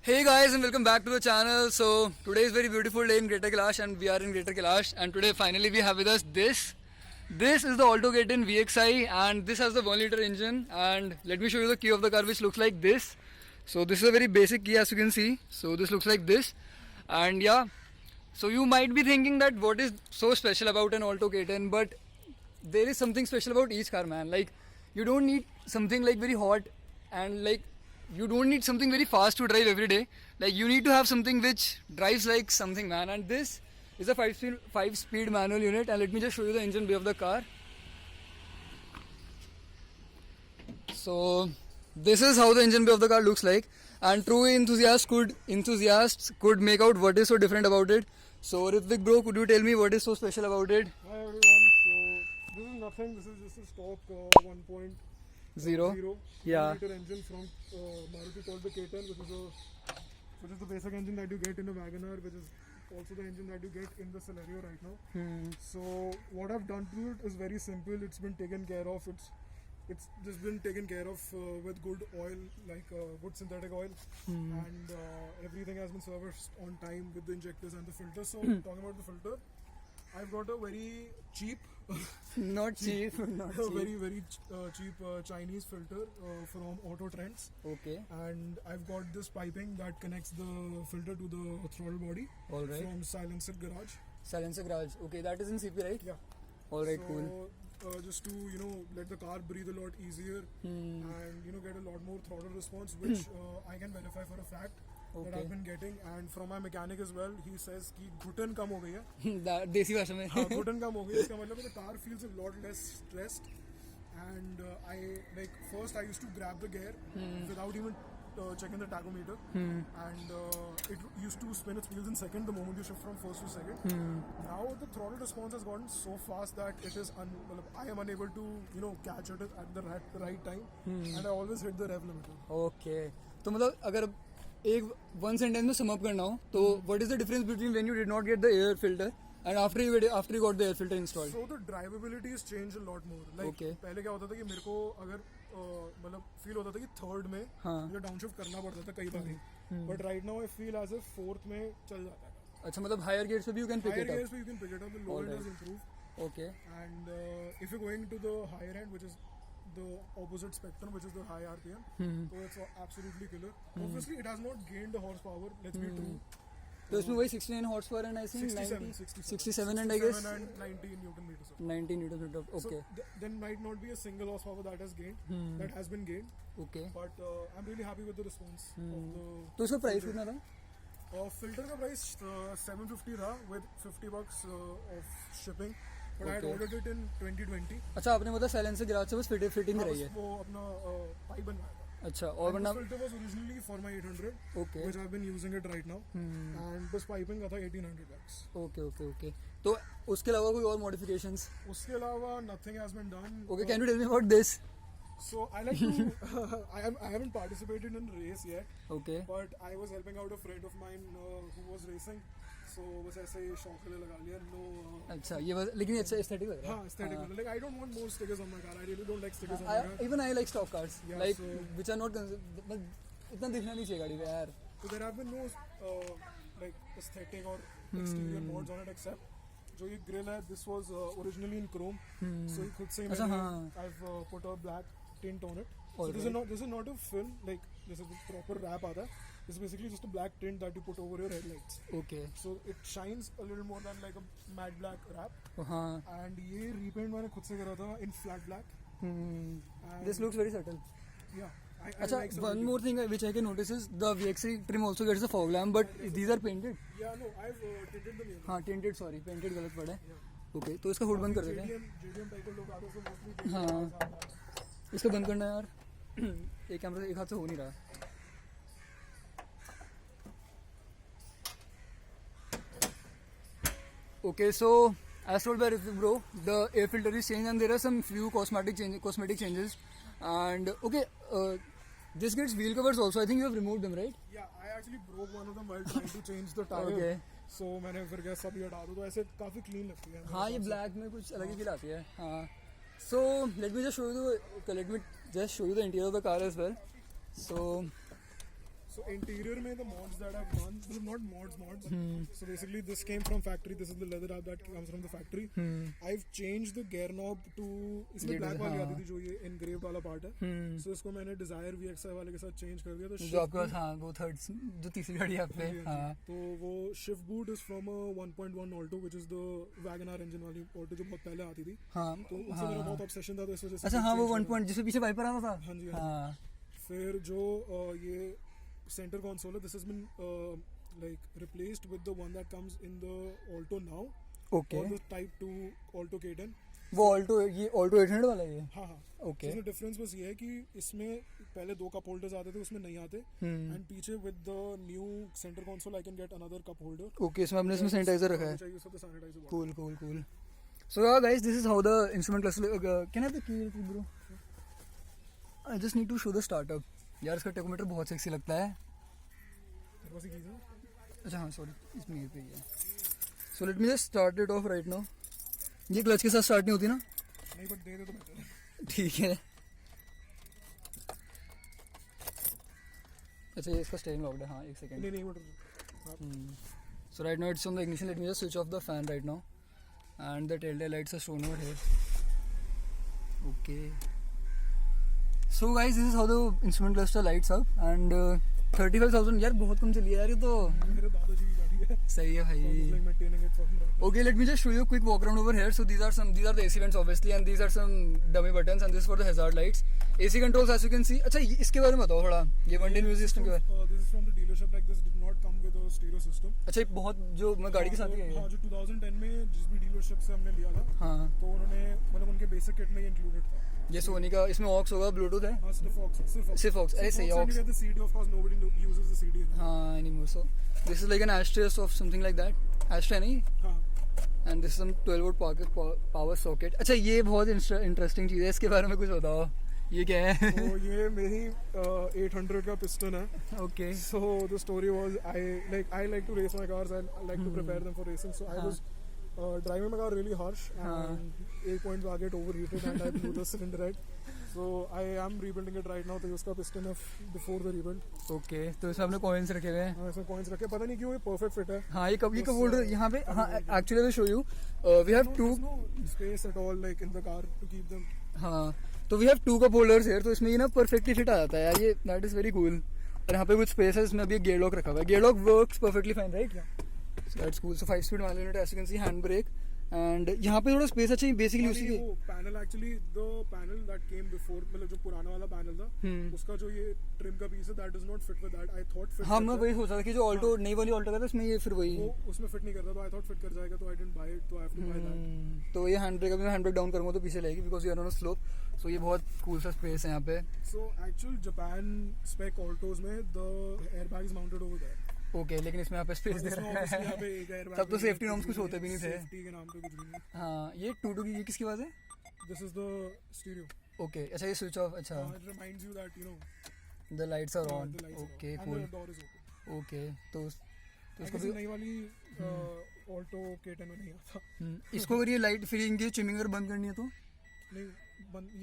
Hey guys and welcome back to the channel. So today is very beautiful day in Greater Kailash and we are in Greater Kailash and today finally we have with us this. This is the Alto K10 VXI and this has the 1 liter engine and let me show you the key of the car which looks like this. So this is a very basic key as you can see. So this looks like this and yeah. So you might be thinking that what is so special about an Alto K10, but there is something special about each car, man. Like you don't need something like very hot and like you don't need something very fast to drive every day. Like you need to have something which drives like something, man. And this is a 5-speed manual unit. And let me just show you the engine bay of the car. So this is how the engine bay of the car looks like. And true enthusiasts could make out what is so different about it. So Ritvik bro, could you tell me what is so special about it? Hi everyone, so this is nothing, this is just a stock 1.0 Yeah. liter engine from Maruti Toyota K10, which is the basic engine that you get in a Wagoner, which is also the engine that you get in the Celerio right now. So what I've done to it is very simple. It's been taken care of. It's just been taken care of with good oil, like good synthetic oil, and everything has been serviced on time with the injectors and the filter. So talking about the filter, I've got a very cheap, Not cheap. very cheap Chinese filter from Auto Trends, Okay. and I've got this piping that connects the filter to the throttle body Alright. from Silencer Garage. Silencer garage. Okay, that is in CP, right? Yeah. Alright, So, cool. just to let the car breathe a lot easier and get a lot more throttle response, which I can verify for a fact that Okay. I've been getting, and from my mechanic as well. He says कि घुटन कम हो गई है. देसी भाषा में. हाँ, घुटन कम हो गई है. इसका मतलब the car feels a lot less stressed, and first I used to grab the gear without even checking the tachometer, and it used to spin its wheels in second the moment you shift from first to second. Now the throttle response has gotten so fast that I am unable to catch it at the right time, and I always hit the rev limiter. Okay. तो मतलब अगर एक one sentence में sum up करना हो तो what is the difference between when you did not get the air filter and after you got the air filter installed? So the drivability has changed a lot more. Like Okay. पहले क्या होता था कि मेरे को अगर feel होता था कि थर्ड में मुझे डाउनशिफ्ट करना पड़ता था कई बार, but right now I feel as a fourth में चल जाता है. अच्छा, मतलब हायर गियर्स पे भी you can pick Higher it gears you can pick it up, the lower Alright. does improve, okay. and if you're going to the higher end, which is the opposite spectrum, which is the high RPM, so it's absolutely killer. Obviously it has not gained the horsepower, let's be true. तो इसमें वही 69 horsepower and I think 67 and I guess 67 and 90 Newton meters. 19 newton metre. So okay. there might not be a single horsepower that has been gained, okay. but I'm really happy with the response of the तो इसका price कितना था? filter का price 750 था with $50 of shipping, but I had Okay. ordered it in 2020. अच्छा, आपने मतलब silencer garage से बस फिटिंग हाँ, कराई है. बस वो अपना पाइप बनवाया था. अच्छा, और And वरना this filter was originally for my 800, okay. which I've been using it right now, and बस पाइपिंग का था $1800. Okay okay okay. तो उसके अलावा कोई और मॉडिफिकेशंस? उसके अलावा nothing has been done. Okay, can you tell me about this? So I like to I haven't participated in a race yet, okay. but I was helping out a friend of mine who was racing, so बस ऐसे ही शौक के लिए लगा लिया. अच्छा, ये बस लेकिन अच्छा एस्थेटिक लग रहा है. हाँ, aesthetic. Like I don't want more stickers on my car. I really don't like stickers on my car. Even I like stock cars Yeah, like so- which are not इतना दिखना नहीं चाहिए गाड़ी पे यार. So there have been no aesthetic or exterior mods on it, except जो ये grill है, this was originally in chrome, so ये खुद से ही अच्छा, मैंने हाँ. I've put a black tint on it. So Alright. this is not a film, like this is a proper wrap आता है. This is basically just a black tint that you put over your headlights. Okay. So it shines a little more than like a matte black wrap. हाँ. And ये repaint मैंने खुद से करा था in flat black. And this looks very subtle. yeah, I अच्छा, like one more thing which I can notice is the VXI trim also gets a fog lamp, but these are painted. Yeah, no, I've tinted them here. हाँ, tinted, sorry, painted गलत पड़ा है. Okay, तो इसका hood बंद कर देते हैं. JDM टाइप के लोग आते हैं, so mostly हाँ. इसको बंद करना है यार. एक कैमरा से एक हाथ से हो नहीं रहा. Okay, so as told by Ritvik bro, the air filter is changed and there are some few cosmetic changes. And okay, this gets wheel covers also. I think you have removed them, right? Yeah, I actually broke one of them while trying to change the tire. Okay. So मैंने फिर क्या सब ये हटा दो, तो ऐसे काफी clean लगती है. हाँ, ये ब्लैक में कुछ अलग ही फील आती है. हाँ. So let me just show you the interior of the car as well. So So interior में the mods that I've done, not mods. So basically this came from factory. This is the leather wrap that comes from the factory. I've changed the gear knob to इसमें black वाली आती थी जो ये engraved वाला part है. So इसको मैंने Desire VXI वाले के साथ change कर दिया. तो जो आपके पास हाँ वो थर्ड जो तीसरी गाड़ी है आप पे हाँ. तो वो shift boot is from a 1.1 Alto which is the Wagon R engine वाली Alto जो बहुत पहले आती थी. हाँ तो उससे मेरा बहुत obsession था तो इस वजह से. अच्छा हाँ वो 1 पॉइंट जिसमें पीछे वाइपर आता था. हाँ जी. हाँ. फिर जो ये center console है, this has been like replaced with the one that comes in the Alto now. Okay. Or the Type 2 Alto K10. वो ऑल्टो ये ऑल्टो 800 वाला है ये. हाँ. Okay. इसमें डिफरेंस बस ये है कि इसमें पहले 2 कप होल्डर्स आते थे उसमें नहीं आते. एंड पीछे with the new centre console I can get another cup holder. Okay इसमें हमने इसमें सैनिटाइजर रखा है. चाहिए उसको sanitiser. Cool. So yeah guys, this is how the instrument cluster. Can I have the key bro? I just need to show the startup. यार इसका tachometer बहुत सेक्सी लगता है. अच्छा हाँ सॉरी इसमें ये पे ही है. सो let me just start it of right now. ये क्लच के साथ स्टार्ट नहीं होती ना? नहीं बट दे दे तो बेटर है. ठीक है. अच्छा ये इसका स्टेयरिंग लॉक्ड है. हाँ एक सेकंड. नहीं but so right now it's on the ignition. Let me just switch off the fan right now and the tail lights are shone over here. Okay. So guys, this is how the instrument cluster lights up and 35,000 यार बहुत कम चली है यार ये तो. मेरे दादाजी की गाड़ी है. सही है भाई. like maintaining it for him right now. Okay, let me just show you a quick walk around over here. So these are the AC vents obviously and these are some dummy buttons and this is for the hazard lights. AC controls as you can see. अच्छा इसके बारे में बताओ थोड़ा. ये one day music system के बारे. This is from the dealership. Like this did not come with a stereo system. अच्छा ये बहुत जो मैं गाड़ी के साथ ही है. हाँ जो 2010 में जिस भी डीलरशिप से हमने लिया था. हाँ. तो उन्होंने मतलब उनके बेसिक किट में ये इंक्लूडेड था. ये सोनी का इसमें ऑक्स होगा ब्लूटूथ है. हाँ सिर्फ ऑक्स. ऐसे ही aux. The CD of course nobody uses the CD. हाँ anymore. So this is like an ashtray of something like that. Ashtray नहीं. हाँ. And this is some 12 volt power socket. अच्छा ये बहुत इंटरेस्टिंग चीज़ है. इसके बारे में कुछ बताओ. ये क्या है? तो ये मेरी 800 का पिस्टन है. Okay. So the story was I like to race my cars. I like to prepare them for racing. So I was driving my car really harsh and 8 points आगे it overheated and I blew the cylinder head. So I am rebuilding it right now. तो उसका piston है before the rebuild. Okay. तो इसमें हमने coins रखे हुए हैं. हाँ इसमें coins रखे. पता नहीं क्यों ये perfect fit है. हाँ ये कब होल्डर यहाँ पे. हाँ actually I will show you. We have two. There's no space at all like in the car to keep them. हाँ तो we have 2 cup holders here. तो इसमें ये ना perfectly fit आ जाता है यार. ये that is very cool. और यहाँ पे कुछ space है. इसमें अभी gear lock रखा हुआ है. Gear lock works perfectly fine, right? Yeah. So that's cool. So 5-speed manual unit as you can see, handbrake. And यहाँ पे थोड़ा स्पेस अच्छा बेसिकली उसी के panel actually the panel that came before मतलब जो पुराना वाला पैनल था उसका जो ये ट्रिम का पीस है that does not fit with that. I thought fit. हाँ मैं वही सोच रहा था कि जो ऑल्टो नई वाली ऑल्टो का था उसमें ये फिर वही वो उसमें फिट नहीं करता तो आई थॉट फिट कर जाएगा तो आई डिडंट बाय इट. तो I have to buy that. तो ये हैंड ब्रेक अभी मैं हैंड ब्रेक डाउन करूंगा तो पीछे लगेगी because you are on a slope. So ये बहुत कूल सा स्पेस है यहाँ पे. So actual Japan spec Altos में the airbag is mounted over there. Okay लेकिन इसमें यहाँ पे स्पेस दे रहा है. तब तो सेफ्टी नॉर्म्स कुछ होते भी नहीं थे. सेफ्टी के नाम पे कुछ भी नहीं. हाँ ये 2 की ये किसकी आवाज है? This is the stereo. Okay अच्छा ये स्विच ऑफ. अच्छा it reminds you that you know the lights are on. Okay cool. Door is open. Okay तो उसको भी नई वाली ऑल्टो K10 में नहीं आता. इसको अगर ये लाइट फिर इनकी चिमिंग अगर बंद करनी है तो नहीं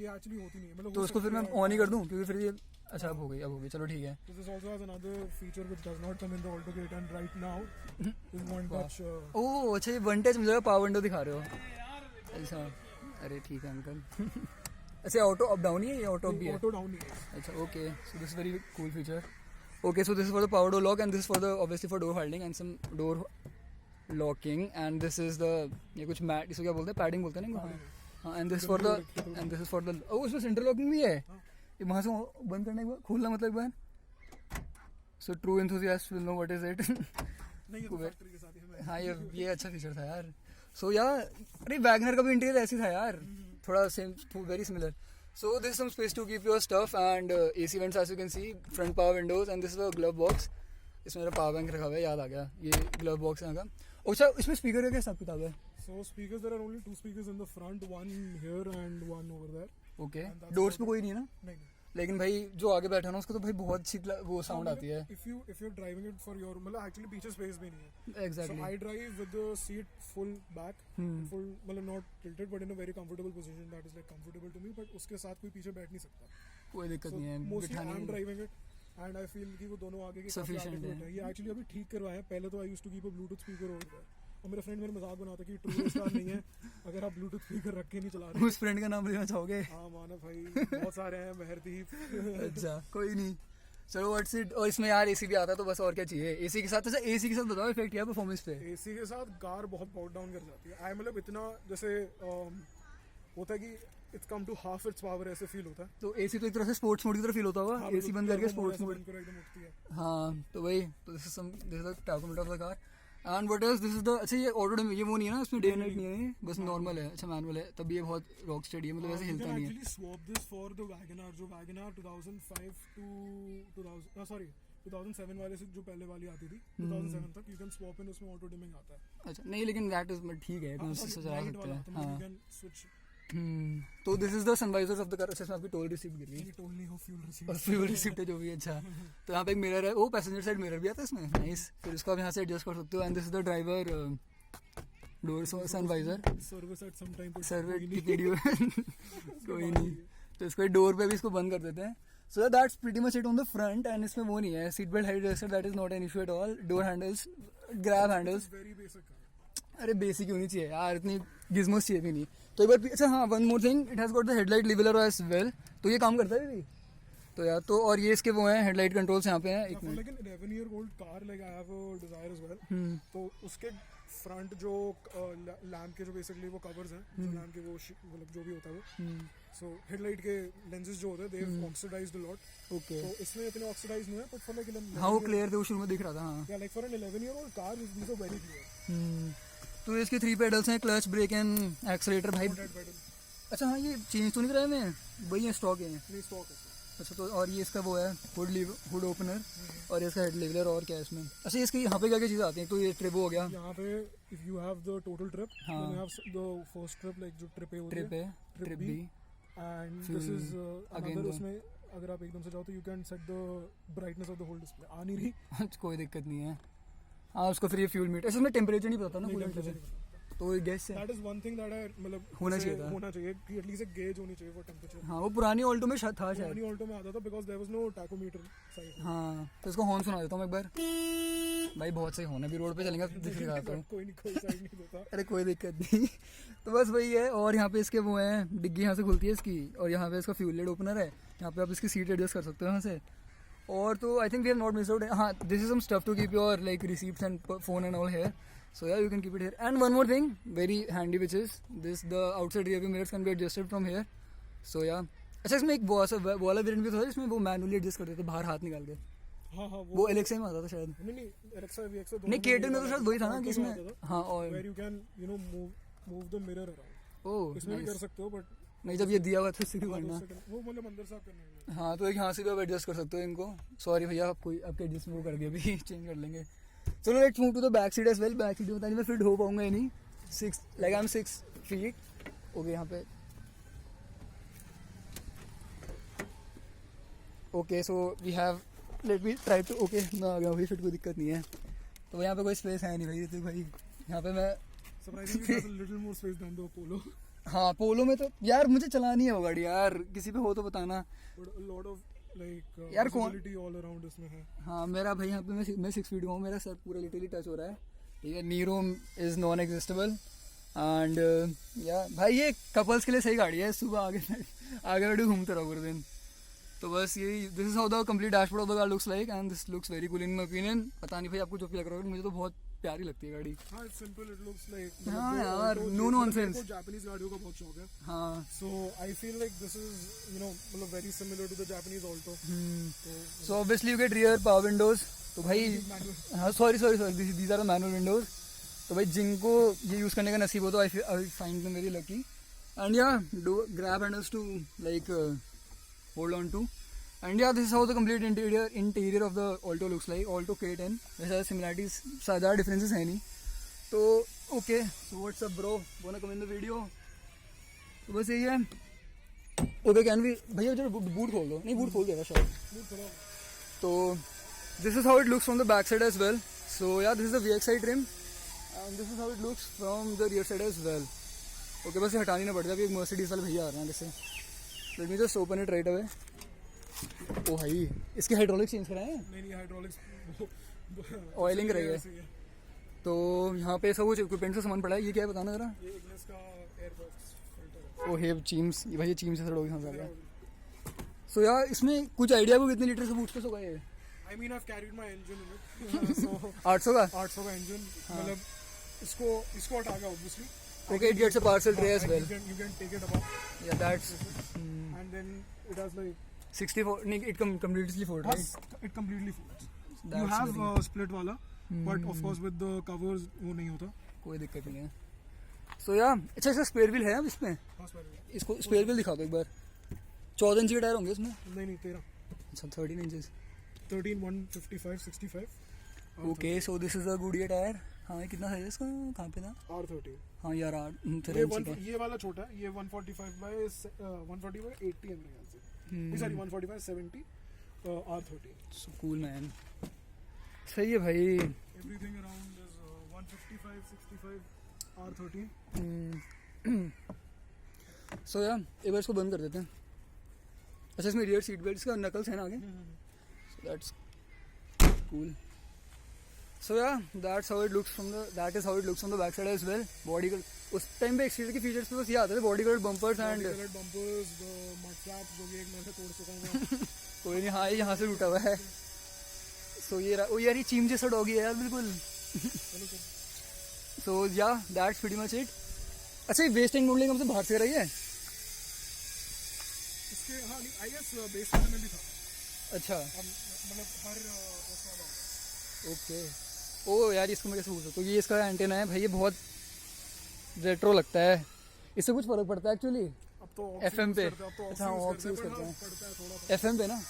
ये एक्चुअली होती नहीं है मतलब. तो उसको फिर मैं ऑन ही कर दूं क्योंकि फिर ये अच्छा अब हो गई. चलो ठीक है. This also has another feature which does not come in the Alto K10 right now. Is one touch. ओह अच्छा ये वन टच मुझे पावर विंडो दिखा रहे हो. अच्छा अरे ठीक है अंकल. अच्छा ऑटो अप डाउन ही है ये ऑटो भी है. ऑटो डाउन ही है. अच्छा okay so this very cool feature. Okay so this is for the power door lock and this for the obviously for door holding and some door locking and this is the ये कुछ mat इसको क्या बोलते हैं padding बोलते हैं ना. हाँ एंड दिस फॉर द ओह इसमें सेंटर लॉकिंग भी है. ये वहाँ से बंद करने के बाद खोलना मतलब एक बार. So true enthusiast will know what is it. नहीं ये फैक्ट्री के साथ ही है. हाँ ये अच्छा फीचर था यार. सो यार अरे वैगनर का भी इंटीरियर ऐसी था यार. थोड़ा same very similar. So this some space to keep your stuff and AC vents as you can see. Front power windows and this is a glove box. इसमें मेरा पावर बैंक रखा हुआ है याद आ गया. ये ग्लव बॉक्स है यहाँ का. अच्छा इसमें स्पीकर का क्या हिसाब किताब है? So speakers, there are only 2 speakers in the front, one here and one over there. Okay doors पे कोई नहीं है ना? नहीं. लेकिन भाई जो आगे बैठा ना उसको तो भाई बहुत अच्छी वो साउंड आती है. If you're driving it for your मतलब actually पीछे space भी नहीं है. Exactly. So I drive with the seat full back, full मतलब not tilted but in a very comfortable position that is like comfortable to me. But उसके साथ कोई पीछे बैठ नहीं सकता. कोई दिक्कत नहीं है mostly I'm driving it. And I feel कि वो दोनों आगे के काफी Sufficient adequate है। है। ये एक्चुअली अभी ठीक करवाया है, पहले तो I used to keep a Bluetooth speaker over there, और मेरा फ्रेंड मेरे मजाक बनाता कि ट्रू स्टार नहीं है अगर आप ब्लूटूथ स्पीकर रख के नहीं चला रहे। उस फ्रेंड का नाम लेना चाहोगे? हाँ मानव भाई, बहुत सारे हैं, मेहरदीप। अच्छा कोई नहीं, चलो व्हाट्स इट। और इसमें यार एसी भी आता है तो बस और क्या चाहिए। एसी के साथ, अच्छा एसी के साथ बताओ इफेक्ट क्या परफॉर्मेंस पे? एसी के साथ कार बहुत पावर डाउन कर जाती है। आई मतलब इतना जैसे होता है कि it's come to half its power, ऐसे फील होता है। तो एसी तो एक तरह से स्पोर्ट्स मोड की तरह फील होता होगा, हाँ, एसी बंद करके स्पोर्ट्स मोड। एकदम उठती है। हाँ तो वही, तो this is the टाकोमीटर of the car and what else, this is the, अच्छा ये ऑटो, ये वो नहीं है ना इसमें डे नाइट नहीं है, ये बस नॉर्मल है। अच्छा मैनुअल है, तब ये बहुत रॉक स्टेडी है, मतलब ऐसे हिलता नहीं है। Actually swap this for the WagonR, जो वैगनआर 2005 टू 2007 वाले से जो पहले वाली आती थी 2007 तक, यू कैन स्वैप इन, उसमें ऑटो डिमिंग आता है। अच्छा नहीं लेकिन दैट इज ठीक है, तो उससे चला सकते हैं। यू हाँ कैन स्विच। तो this is the sun visors of the car. अच्छा इसमें आपकी टोल रिसीप्ट गिर गई, टोल नहीं हो, फ्यूल और रिसीव। फ्यूल रिसिप्ट है जो भी है। अच्छा तो यहाँ पे एक मिरर है, वो पैसेंजर साइड मिरर भी आता है इसमें, नाइस। फिर इसको आप यहाँ से एडजस्ट कर सकते हो। And this is the driver door sun visor, service at some time service की वीडियो कोई नहीं। तो इसको डोर पे भी इसको बंद कर देते हैं। So that's pretty much it on the front. And इसमें वो नहीं है seat belt height adjuster, that is not an issue at all. Door handles, grab handles, very basic. अरे बेसिक होनी चाहिए यार, इतनी गिज़मोस चाहिए भी नहीं। तो एक बार, अच्छा हाँ one more thing, it has got the headlight leveller as well, तो ये काम करता है भी। तो यार तो, और ये इसके वो हैं हेडलाइट कंट्रोल्स यहाँ पे हैं। एक minute, like an 11-year-old car, like I have a Dzire as well. तो उसके फ्रंट जो लैम्प के जो बेसिकली वो कवर्स हैं, जो लैम्प के वो मतलब जो भी होता है वो, सो हेडलाइट के लेंसेज जो होते हैं they have oxidised a lot. Okay तो इसमें इतने ऑक्सीडाइज नहीं है, बट फॉर लाइक हाँ वो क्लियर थे, वो शुरू में दिख रहा था। हाँ या like for an 11-year-old car these are very clear. तो इसके 3 पेडल्स हैं, क्लच, ब्रेक एंड एक्सलेटर। भाई पेडल अच्छा हाँ ये चेंज तो नहीं कराए हुए हैं, वही है स्टॉक है। नहीं, स्टॉक है। अच्छा तो और ये इसका वो है हुड ओपनर, और इसका हेड लेवलर। और क्या है इसमें? अच्छा इसके यहाँ पे क्या क्या चीज़ें आती हैं? तो ये ट्रिप हो गया, यहाँ पे if you have the total trip, हाँ। You have the first trip, like जो ट्रिप होती ट्रिप है, ट्रिप बी, एंड फिर this is again another. the- उसमें अगर आप एकदम से जाओ तो you can set the brightness of the whole display. आ नहीं रही, कोई दिक्कत नहीं है। हाँ उसको फिर ये फ्यूल मीटर, अच्छा इसमें टेम्परेचर नहीं पता ना नहीं, कूलेंट temperature लेवल, नहीं पता। तो गैस है। That is one thing that I मतलब होना उसे चाहिए था। होना चाहिए कि एटलीस्ट एक गेज होनी चाहिए फॉर टेंपरेचर। हाँ वो पुरानी ऑल्टो में शायद था शायद। पुरानी ऑल्टो में आता था because there was no tachometer side. हाँ तो इसको हॉर्न सुना देता हूँ मैं एक बार। भाई बहुत सही हॉर्न है, अभी रोड पे चलेंगे तो दिख दिखाता हूँ। कोई नहीं, कोई साइड नहीं देता। अरे कोई दिक्कत नहीं। तो बस वही है। और यहाँ पे इसके वो हैं, डिग्गी यहाँ से खुलती है इसकी, और यहाँ पे इसका फ्यूल लेड ओपनर है। यहाँ पे आप इसकी सीट एडजस्ट कर सकते हो यहाँ से। और तो I think we have not miss out. हाँ this is some stuff to keep your like receipts and phone and all here, so yeah you can keep it here. And one more thing very handy which is this, the outside rear view mirrors can be adjusted from here, so yeah. अच्छा इसमें एक वो वाला variant भी था जिसमें वो manually adjust कर देते थे बाहर हाथ निकाल के, हाँ हाँ वो एलेक्सा में आता था शायद। नहीं एलेक्सा वीएक्सा नहीं केटन में तो शायद वही था ना कि इसमें, हाँ और where you can you know move the mirror around. ओह इसमें भी कर सकते हो, बट नहीं जब ये दिया हुआ था इससे क्यों करना। वो मतलब अंदर साफ करना है। हाँ तो एक यहाँ से भी आप एडजस्ट कर सकते हो इनको। सॉरी भैया आप कोई आपके एडजस्ट वो कर दिया, अभी चेंज कर लेंगे। चलो let's move to the back seat as well. Back seat में पता नहीं मैं फिट हो पाऊंगा या नहीं, 6 like I am 6 feet. Okay यहाँ पे okay so we have, let me try to, okay मैं आ गया भाई, फिट कोई दिक्कत नहीं है। तो यहाँ पे कोई स्पेस है नहीं भाई ऋतिक भाई, यहाँ पे मैं surprisingly it little more space than the Polo. हाँ पोलो में तो यार मुझे चलानी है वो गाड़ी यार, किसी पे हो तो बताना। But a lot of like यार कौन- विजिबिलिटी ऑल अराउंड इसमें है। हाँ मेरा भाई यहाँ पे मैं 6 फीट का हूँ, मेरा सर पूरा लिटरली टच हो रहा है। ठीक है, नीरो इज़ नॉन एग्जिस्टेबल एंड या भाई ये कपल्स के लिए सही गाड़ी है। सुबह आगे आगे बैठे घूमते रहो पूरे दिन। तो बस यही, this is how the complete dashboard of the car looks like and this looks very cool in my opinion. पता नहीं भाई आपको जो भी लग रहा है, मुझे तो बहुत प्यारी लगती है गाड़ी। हाँ it's simple, it looks like हाँ यार, no nonsense। जापानीज गाड़ियों का बहुत शौक है, हाँ so I feel like this is you know मतलब very similar to the Japanese Alto. So obviously you get rear power windows. तो भाई मैनुअल हाँ sorry these are manual windows. तो भाई जिनको ये यूज़ करने का नसीब हो तो I find them very lucky. And yeah do grab handles to like hold on to. And yeah this is how the complete interior of the Alto looks like. Alto K10 वैसे ज़्यादा similarities ज़्यादा differences है नहीं। तो okay so what's up bro, wanna come in the video. तो बस यही है। ओके कैन वी भैया जरा बूट खोल दो, नहीं बूट खोल दिया था शायद। तो this is how it looks from the back side as well. So yeah, this is the VXI trim and this is how it looks from the rear side as well. Okay, बस ये हटानी ना पड़ता, अभी एक Mercedes वाले भैया आ रहे हैं जैसे। Let me just open it right away. ओ भाई इसके हाइड्रोलिक चेंज कराए हैं, नहीं हाइड्रोलिक्स ऑयलिंग कराई है। तो यहाँ पे सब कुछ इक्विपमेंट से सामान पड़ा है। ये क्या है बताना जरा। ये इग्निस का एयर बॉक्स फिल्टर है। ओ हे चीम्स, ये भाई ये चीम्स से थोड़ा होगी समझ आ। सो यार इसमें कुछ आइडिया को कितने लीटर से बूस्ट होगा ये? I mean I've carried my engine in it. So 800 का। 800 का इंजन, मतलब इसको हटा के obviously. Okay, it gets a parcel tray as well. You can take it apart. Yeah, that's And then it has like 64. No, it completely fold, right? it completely folds. You That's have very split वाला, but of course with the covers वो नहीं होता. कोई दिक्कत नहीं है। सो यार अच्छा इसका स्पेयर व्हील है अब इसमें? हाँ spare wheel. इसको स्पेयर व्हील दिखा दो एक बार। 14 इंच के टायर होंगे इसमें? नहीं 13. अच्छा 13 inches. 13 155 65. Okay so this is a Gudiya tyre. हाँ ये कितना साइज है इसका, कहाँ पे था? R30. हाँ यार ये वाला छोटा है, ये 145 by 80 है मेरे ख्याल से. Sorry 145 70 R30. So cool man. सही है भाई। Everything around is 155 65 R30. सो यार एक बार इसको बंद कर देते हैं। अच्छा इसमें रियर सीट बेल्ट का नकल्स है ना आगे? So that's cool. So yeah, that is how it looks from the back side as well. Body colour उस टाइम पे एक्सटीरियर के फीचर्स पे बस ये आते थे, body colour bumpers and Colored bumpers, the mud flaps जो कि एक मैंने तोड़ चुका हूँ. कोई नहीं। हाँ ये यहाँ से टूटा हुआ है। सो ये ओ यार ये चीम जैसा डॉगी है यार बिल्कुल। सो या दैट्स प्रीटी मच इट। अच्छा ये वेस्ट एंड मोडलिंग हमसे बाहर से कराई है? इसके हाँ आई गेस बेस में भी था. अच्छा मतलब हर उसमें था. ओके। ओ यार इसको मैं कैसे पूछ सकता हूँ, ये इसका एंटेना है भाई, ये बहुत रेट्रो लगता है। इससे कुछ फर्क पड़ता है एक्चुअली अब तो FM पे? अच्छा ऑक्स यूज करते हैं FM पे ना।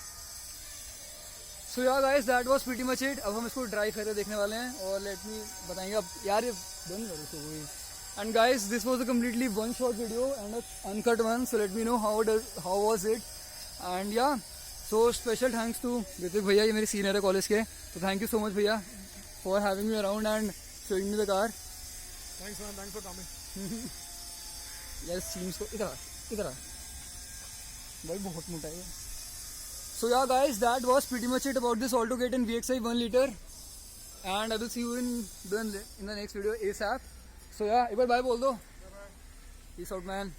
सो यार guys that was pretty much it. अब हम इसको ड्राइव करके देखने वाले हैं और लेट मी बताएंगे अब यार ये बंद करो इसको कोई। And guys this was a completely one shot video and uncut one, so let me know how was it. And yeah so special thanks to Hrithik भैया, ये मेरे सीनियर है कॉलेज के, तो थैंक यू सो मच भैया for having me around and showing me the car. Thanks man, thanks for coming. यार सीम्स को इधर आ भाई, बहुत मोटा है। So yeah guys, that was pretty much it about this AutoGate VXI 1 liter, and I will see you in the next video ASAP. So yeah, एक बार bye बोल दो. Peace out man.